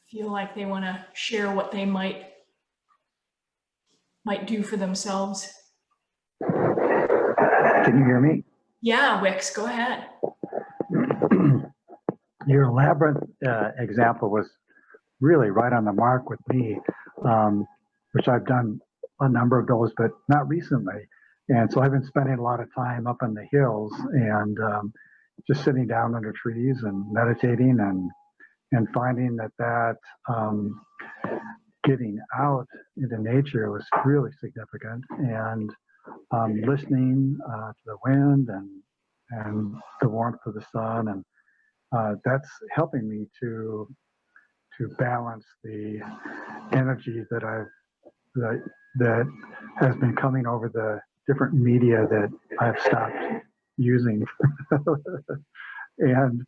feel like they want to share what they might do for themselves? Can you hear me? Yeah, Wix, go ahead. Your labyrinth example was really right on the mark with me, which I've done a number of those, but not recently. And so I've been spending a lot of time up in the hills and just sitting down under trees and meditating and finding that getting out into nature was really significant, and listening to the wind and the warmth of the sun, and that's helping me to balance the energy that has been coming over the different media that I've stopped using. And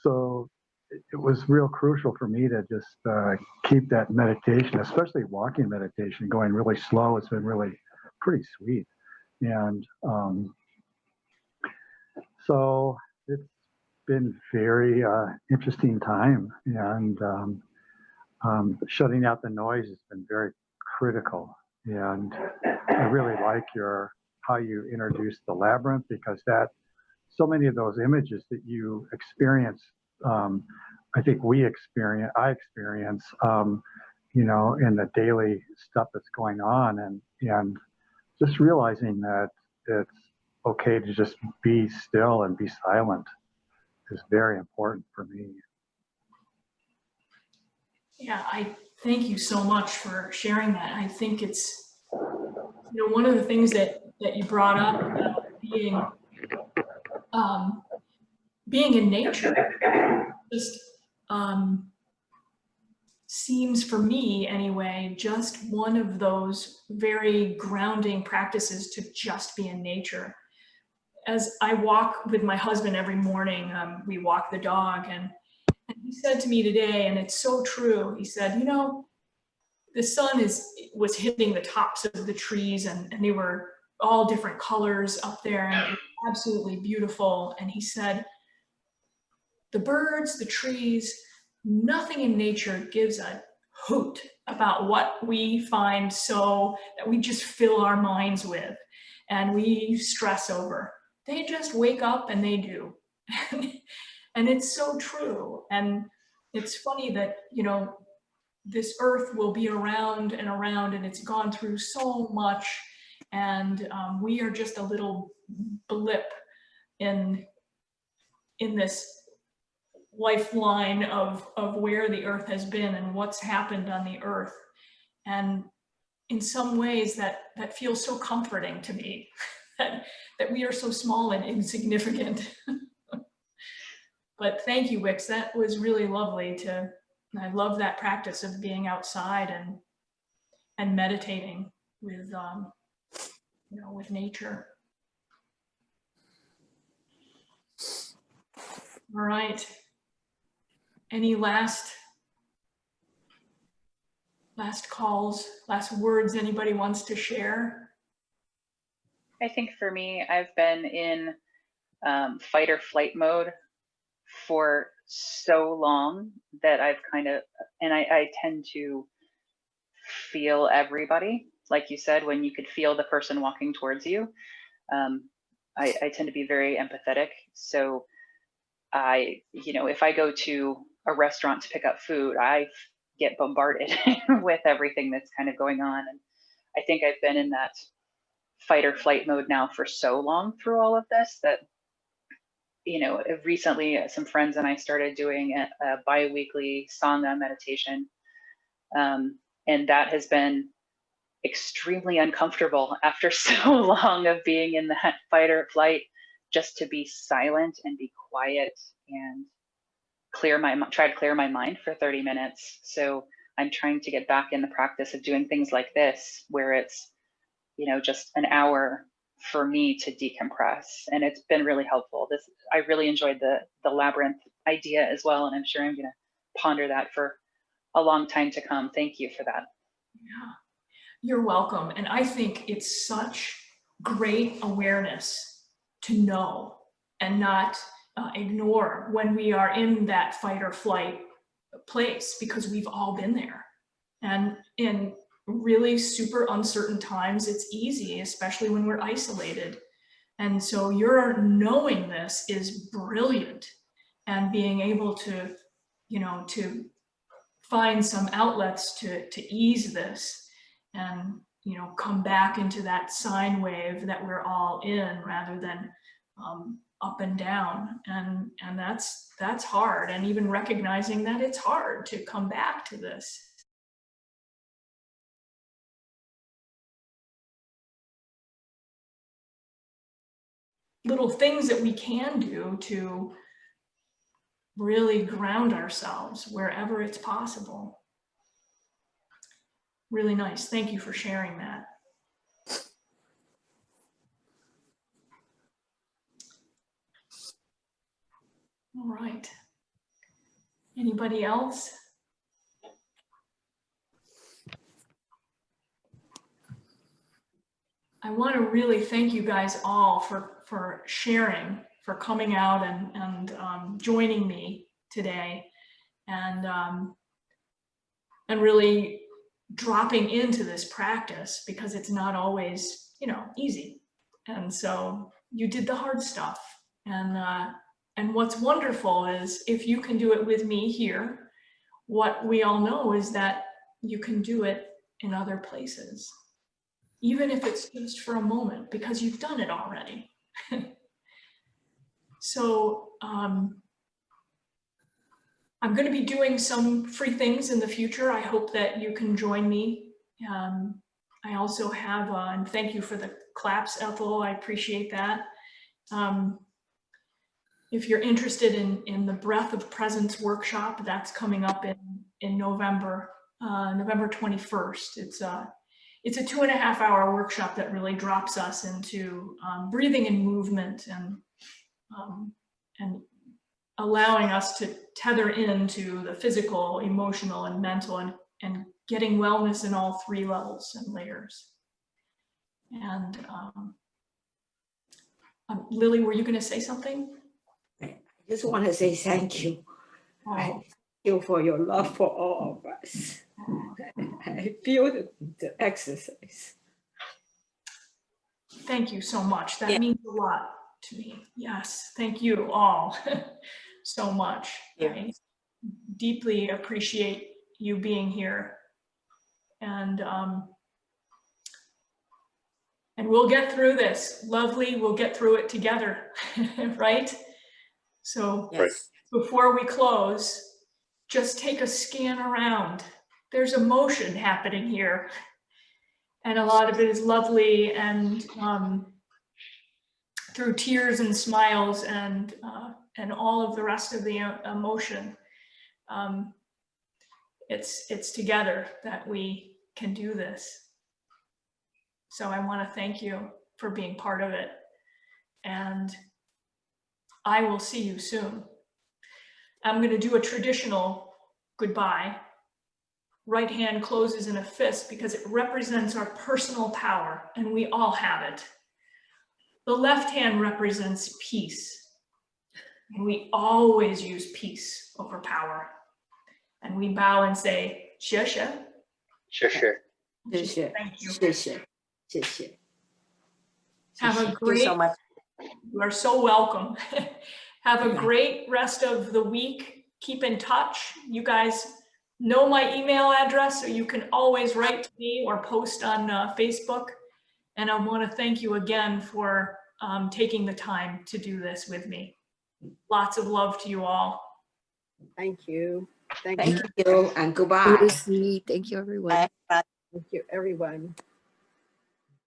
so it was real crucial for me to just keep that meditation, especially walking meditation, going really slow. It's been really pretty sweet. And so it's been very interesting time, and shutting out the noise has been very critical. And I really like how you introduced the labyrinth, because that so many of those images that you experience, I think I experience, you know, in the daily stuff that's going on, and just realizing that it's okay to just be still and be silent is very important for me. Yeah, I thank you so much for sharing that. I think it's, you know, one of the things that you brought up about being in nature just seems, for me anyway, just one of those very grounding practices to just be in nature. As I walk with my husband every morning, we walk the dog, and he said to me today, and it's so true, he said, you know, the sun was hitting the tops of the trees, and they were all different colors up there, and it was absolutely beautiful. And he said, the birds, the trees, nothing in nature gives a hoot about what we find so that we just fill our minds with and we stress over. They just wake up and they do. And it's so true. And it's funny that, you know, this earth will be around and around, and it's gone through so much. And we are just a little blip in this lifeline of where the earth has been and what's happened on the earth. And in some ways that feels so comforting to me, that we are so small and insignificant. But thank you, Wix. That was really lovely I love that practice of being outside and meditating with, you know, with nature. All right. Any last calls, last words anybody wants to share? I think for me, I've been in fight or flight mode for so long that I've kind of, and I tend to feel everybody. Like you said, when you could feel the person walking towards you, I tend to be very empathetic. So you know, if I go to a restaurant to pick up food, I get bombarded with everything that's kind of going on. And I think I've been in that fight or flight mode now for so long through all of this that, you know, recently some friends and I started doing a bi-weekly Sangha meditation. And that has been extremely uncomfortable after so long of being in that fight or flight, just to be silent and be quiet and try to clear my mind for 30 minutes. So I'm trying to get back in the practice of doing things like this, where it's, you know, just an hour for me to decompress. And it's been really helpful. I really enjoyed the labyrinth idea as well. And I'm sure I'm going to ponder that for a long time to come. Thank you for that. Yeah, you're welcome. And I think it's such great awareness to know and not ignore when we are in that fight or flight place, because we've all been there. And in really super uncertain times, it's easy, especially when we're isolated. And so your knowing this is brilliant, and being able to, you know, to find some outlets to ease this and, you know, come back into that sine wave that we're all in, rather than up and down. And that's hard. And even recognizing that it's hard to come back to this. Little things that we can do to really ground ourselves wherever it's possible. Really nice. Thank you for sharing that. All right. Anybody else? I want to really thank you guys all for sharing, for coming out and joining me today, and really dropping into this practice, because it's not always, you know, easy. And so you did the hard stuff. And what's wonderful is, if you can do it with me here, what we all know is that you can do it in other places, even if it's just for a moment, because you've done it already. So I'm going to be doing some free things in the future. I hope that you can join me. I also have, and thank you for the claps, Ethel, I appreciate that. If you're interested in the Breath of Presence workshop, that's coming up in November, November 21st. It's a 2.5-hour workshop that really drops us into breathing and movement, and allowing us to tether into the physical, emotional, and mental, getting wellness in all 3 levels and layers. And Lily, were you going to say something? I just want to say thank you. Oh, Thank you for your love for all of us. I feel the exercise. thank you so much. That Yeah. means a lot to me. Yes, thank you all so much. Yeah. I deeply appreciate you being here. And we'll get through this. Lovely, we'll get through it together, right? So Yes. before we close, just take a scan around. There's emotion happening here. And a lot of it is lovely and through tears and smiles and all of the rest of the emotion. It's together that we can do this. So I want to thank you for being part of it. And I will see you soon. I'm going to do a traditional goodbye. Right hand closes in a fist because it represents our personal power, and we all have it. The left hand represents peace, and we always use peace over power. And we bow and say, 谢谢. 谢谢. Thank you. 谢谢. 谢谢. Have a Thank you great, so much. you are so welcome. Have a Yeah. great rest of the week. Keep in touch. You guys know my email address, so you can always write to me or post on Facebook. And I want to thank you again for taking the time to do this with me. Lots of love to you all. Thank you. Thank Thank you. you and goodbye. Lucy, thank you, everyone. Thank you, everyone.